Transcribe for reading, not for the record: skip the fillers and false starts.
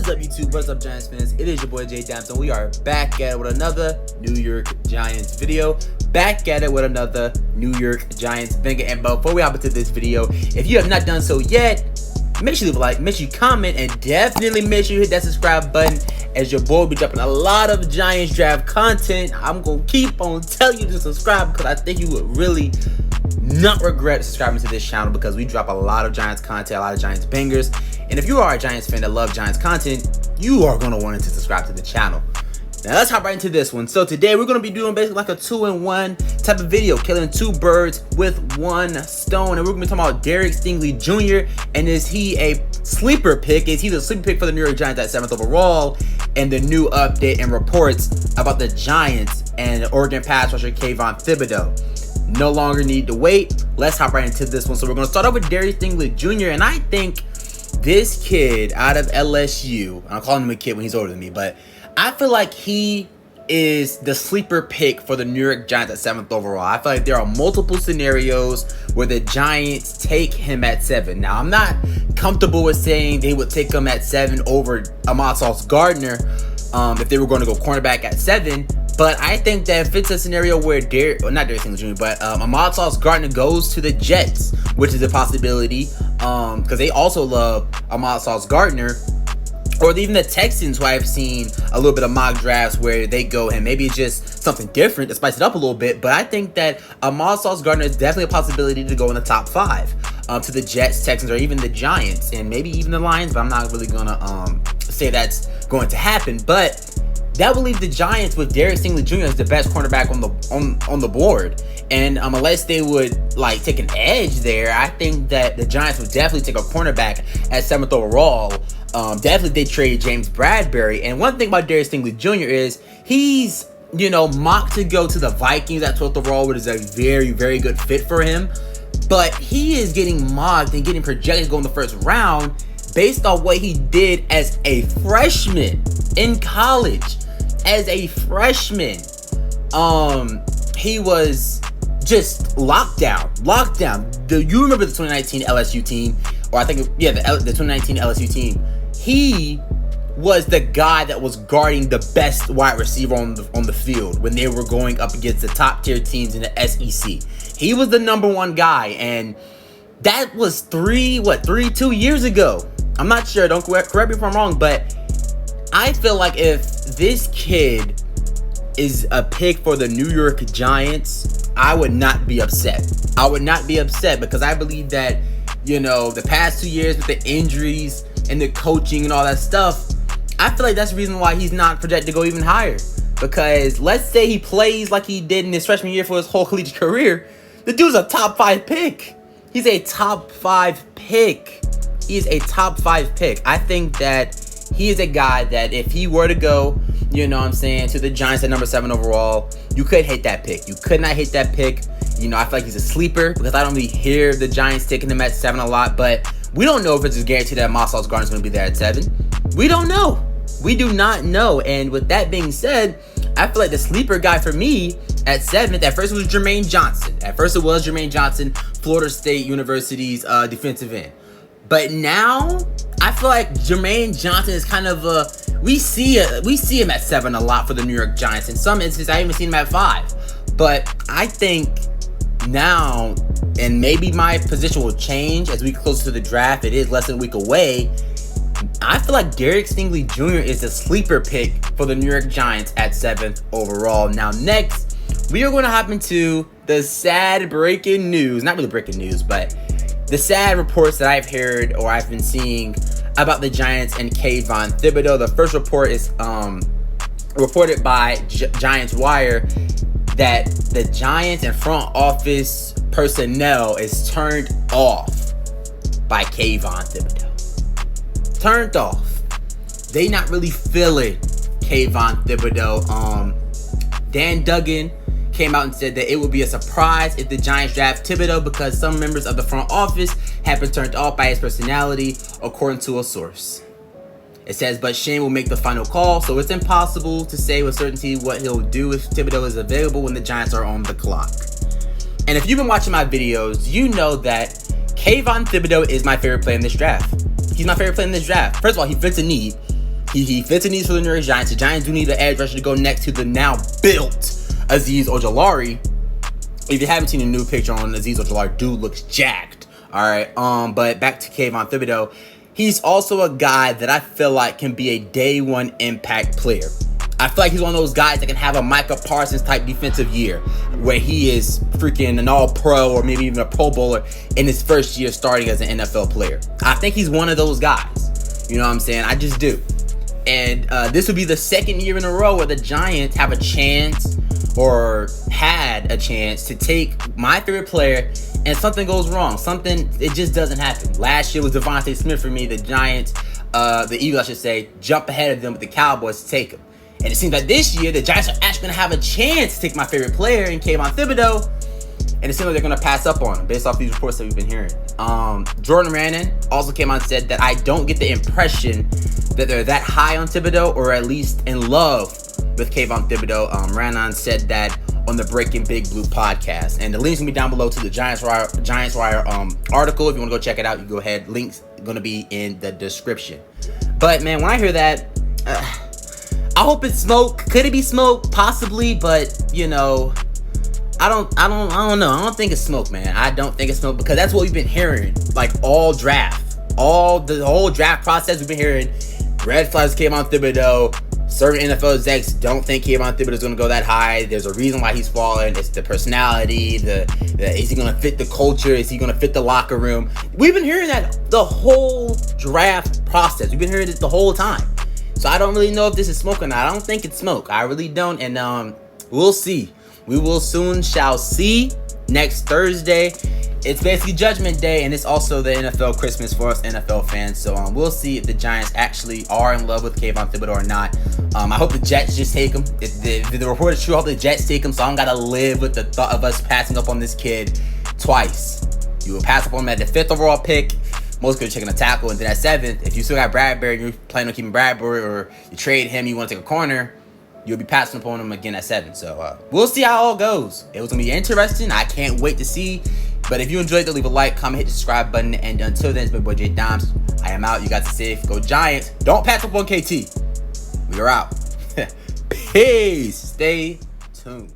What is up, YouTube? What's up, Giants fans? It is your boy Jay Damson. We are back at it with another New York Giants video. Back at it with another New York Giants banger. And before we hop into this video, if you have not done so yet, make sure you leave a like, make sure you comment, and definitely make sure you hit that subscribe button, as your boy will be dropping a lot of Giants draft content. I'm going to keep on telling you to subscribe because I think you would really not regret subscribing to this channel, because we drop a lot of Giants content, a lot of Giants bangers. And if you are a Giants fan that love Giants content, you are going to want to subscribe to the channel. Now let's hop right into this one. So today we're going to be doing basically like a 2-in-1 type of video, killing two birds with one stone. And we're going to be talking about DerekStingleyJr. And is he a sleeper pick? Is he the sleeper pick for the New York Giants at 7th overall? And the new update and reports about the Giants and Oregon pass rusher KayvonThibodeaux. No longer need to wait. Let's hop right into this one. So we're going to start off with DerekStingleyJr. And I think this kid out of LSU, I'm calling him a kid when he's older than me, but I feel like he is the sleeper pick for the New York Giants at 7th overall. I feel like there are multiple scenarios where the Giants take him at 7. Now, I'm not comfortable with saying they would take him at 7 over Sauce Gardner if they were going to go cornerback at 7. But I think that if it's a scenario where not DerekStingleyJr., but Sauce Gardner goes to the Jets, which is a possibility, because they also love Sauce Gardner, or even the Texans, who I've seen a little bit of mock drafts where they go him. Maybe it's just something different to spice it up a little bit, but I think that Sauce Gardner is definitely a possibility to go in the top 5 to the Jets, Texans, or even the Giants, and maybe even the Lions, but I'm not really gonna say that's going to happen. But that will leave the Giants with DerekStingleyJr. as the best cornerback on the board. And unless they would like take an edge there, I think that the Giants would definitely take a cornerback at 7th overall. Definitely they trade James Bradbury. And one thing about DerekStingleyJr. is he's, mocked to go to the Vikings at 12th overall, which is a very, very good fit for him. But he is getting mocked and getting projected to go in the first round based on what he did as a freshman in college. As a freshman, he was just locked down. You remember the 2019 LSU team, or I think, yeah, the 2019 LSU team. He was the guy that was guarding the best wide receiver on the field when they were going up against the top tier teams in the SEC. He was the #1 guy, and that was 2 years ago. I'm not sure. Don't correct me if I'm wrong, but I feel like if this kid is a pick for the New York Giants, I would not be upset. I would not be upset because I believe that, the past 2 years with the injuries and the coaching and all that stuff, I feel like that's the reason why he's not projected to go even higher. Because let's say he plays like he did in his freshman year for his whole collegiate career, the dude's a top 5 pick. He's a top 5 pick. He is a top 5 pick. I think that he is a guy that if he were to go, to the Giants at number 7 overall, you could hate that pick. You could not hate that pick. I feel like he's a sleeper because I don't really hear the Giants taking him at 7 a lot, but we don't know if it's a guarantee that Sauce Gardner is going to be there at 7. We don't know. We do not know. And with that being said, I feel like the sleeper guy for me at 7th, at first it was Jermaine Johnson. Florida State University's defensive end. But now I feel like Jermaine Johnson is kind of we see him at 7 a lot for the New York Giants. In some instances, I even seen him at 5. But I think now, and maybe my position will change as we get closer to the draft. It is less than a week away. I feel like DerekStingleyJr. is a sleeper pick for the New York Giants at 7th overall. Now, next, we are going to hop into the sad breaking news. Not really breaking news, but the sad reports that I've heard or I've been seeing about the Giants and KayvonThibodeaux. The first report is reported by Giants Wire that the Giants and front office personnel is turned off by KayvonThibodeaux. Turned off. They not really feeling KayvonThibodeaux. Dan Duggan came out and said that it would be a surprise if the Giants draft Thibodeaux because some members of the front office have been turned off by his personality, according to a source. It says, but Shane will make the final call, so it's impossible to say with certainty what he'll do if Thibodeaux is available when the Giants are on the clock. And if you've been watching my videos, you know that KayvonThibodeaux is my favorite player in this draft. He's my favorite player in this draft. First of all, he fits a need. He fits the needs for the New York Giants. The Giants do need an edge rusher to go next to the now built Azeez Ojulari. If you haven't seen a new picture on Azeez Ojulari, dude looks jacked. All right. But back to KayvonThibodeaux. He's also a guy that I feel like can be a day one impact player. I feel like he's one of those guys that can have a Micah Parsons type defensive year where he is freaking an all-pro or maybe even a Pro Bowler in his first year starting as an NFL player. I think he's one of those guys. You know what I'm saying? I just do. And this would be the second year in a row where the Giants have a chance or had a chance to take my favorite player and something goes wrong. It just doesn't happen. Last year was Devontae Smith for me. The Giants, the Eagles, I should say, jump ahead of them with the Cowboys to take him. And it seems like this year, the Giants are actually going to have a chance to take my favorite player in KayvonThibodeaux. And it seems like they're going to pass up on him based off these reports that we've been hearing. Jordan Rannon also came out and said that I don't get the impression that they're that high on Thibodeaux or at least in love with KayvonThibodeaux. Rannon said that on the Breaking Big Blue podcast. And the link's going to be down below to the Giants Wire article. If you want to go check it out, you go ahead. Link's going to be in the description. But, man, when I hear that, I hope it's smoke. Could it be smoke? Possibly, but you know, I don't know. I don't think it's smoke, man. I don't think it's smoke because that's what we've been hearing like all draft. The whole draft process we've been hearing. Red flags KayvonThibodeaux. Certain NFL execs don't think KayvonThibodeaux is going to go that high. There's a reason why he's fallen. It's the personality. Is he going to fit the culture? Is he going to fit the locker room? We've been hearing that the whole draft process. We've been hearing it the whole time. So I don't really know if this is smoke or not. I don't think it's smoke. I really don't. And we'll see. We will soon shall see next Thursday. It's basically Judgment Day, and it's also the NFL Christmas for us NFL fans. So we'll see if the Giants actually are in love with KayvonThibodeaux or not. I hope the Jets just take him. If the report is true, I hope the Jets take him. So I don't got to live with the thought of us passing up on this kid twice. You will pass up on him at the 5th overall pick. Most people are taking a tackle, and then at 7th, if you still got Bradbury and you're planning on keeping Bradbury or you trade him, you want to take a corner, you'll be passing upon him again at 7. So we'll see how it all goes. It was going to be interesting. I can't wait to see. But if you enjoyed it, leave a like, comment, hit the subscribe button. And until then, it's my boy J Dimes. I am out. You guys are safe. Go Giants. Don't pass up on KT. We are out. Peace. Stay tuned.